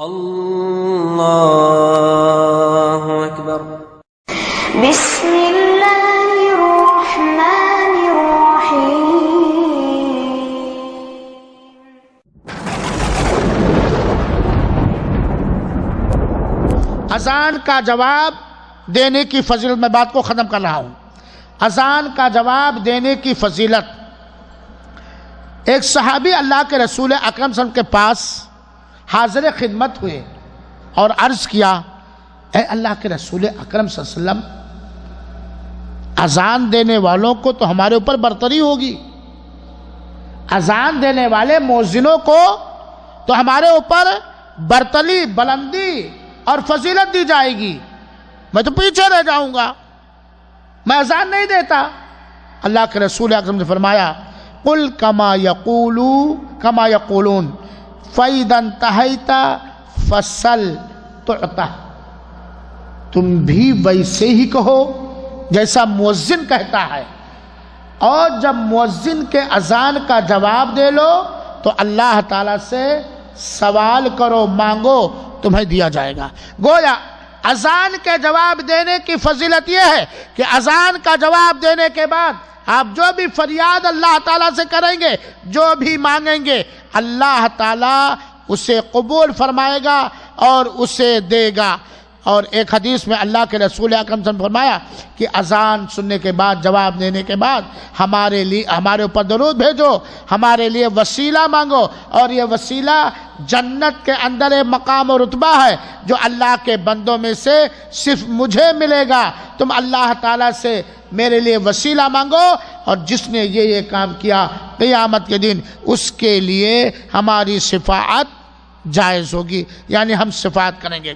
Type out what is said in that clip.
اللہ اکبر۔ بسم اللہ الرحمن الرحیم۔ اذان کا جواب دینے کی فضیلت، میں بات کو ختم کر رہا ہوں۔ اذان کا جواب دینے کی فضیلت، ایک صحابی اللہ کے رسول اکرم صلی اللہ علیہ وسلم کے پاس حاضر خدمت ہوئے اور عرض کیا، اے اللہ کے رسول اکرم صلی اللہ علیہ وسلم، اذان دینے والوں کو تو ہمارے اوپر برتری ہوگی، اذان دینے والے مؤذنوں کو تو ہمارے اوپر برتری، بلندی اور فضیلت دی جائے گی، میں تو پیچھے رہ جاؤں گا، میں اذان نہیں دیتا۔ اللہ کے رسول اکرم نے فرمایا، قل کما یقولون فَإِذَا انْتَهَيْتَ فَسَلْ تُعْطَى، تم بھی ویسے ہی کہو جیسا مؤذن کہتا ہے، اور جب مؤذن کے اذان کا جواب دے لو تو اللہ تعالیٰ سے سوال کرو، مانگو، تمہیں دیا جائے گا۔ گویا اذان کے جواب دینے کی فضیلت یہ ہے کہ اذان کا جواب دینے کے بعد آپ جو بھی فریاد اللہ تعالیٰ سے کریں گے، جو بھی مانگیں گے، اللہ تعالیٰ اسے قبول فرمائے گا اور اسے دے گا۔ اور ایک حدیث میں اللہ کے رسول اکرم صلی اللہ علیہ وسلم نے فرمایا کہ اذان سننے کے بعد، جواب دینے کے بعد ہمارے اوپر درود بھیجو، ہمارے لیے وسیلہ مانگو، اور یہ وسیلہ جنت کے اندر ایک مقام و رتبہ ہے جو اللہ کے بندوں میں سے صرف مجھے ملے گا۔ تم اللہ تعالیٰ سے میرے لیے وسیلہ مانگو، اور جس نے یہ کام کیا قیامت کے دن اس کے لیے ہماری شفاعت جائز ہوگی، یعنی ہم شفاعت کریں گے۔